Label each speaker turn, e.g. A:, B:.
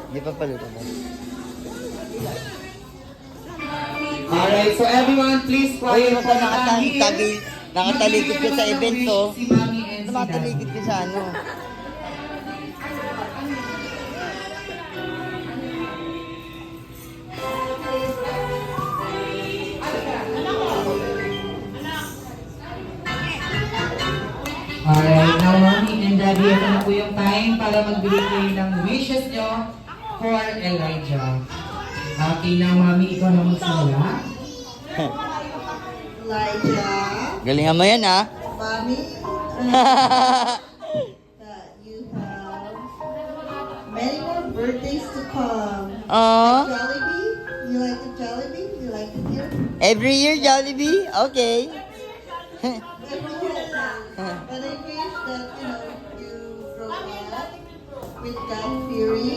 A: Di pa paluto mo.
B: Alright, so everyone, please
A: Uy,
B: quiet
A: baka
B: for dahil
A: nakatalikod ka sa
B: magbibigay
A: event
B: ng
A: to.
B: wish si Mami and si
A: Nakatalikod
B: Daddy.
A: ka sa ano.
B: Alright, now Mami and Daddy, ito na po yung time para magbigay kayo ng wishes nyo for Elijah. Okay, now Mami, ikaw na magsimula.
C: Elijah,
A: Galingan mo yan, ha?
C: Mommy, that you have many more birthdays to come.
A: Aww.
C: Jollibee, you like the Jollibee? You like it here?
A: Every year, Jollibee? Okay.
C: Every year. But I wish that, you grow up with God fearing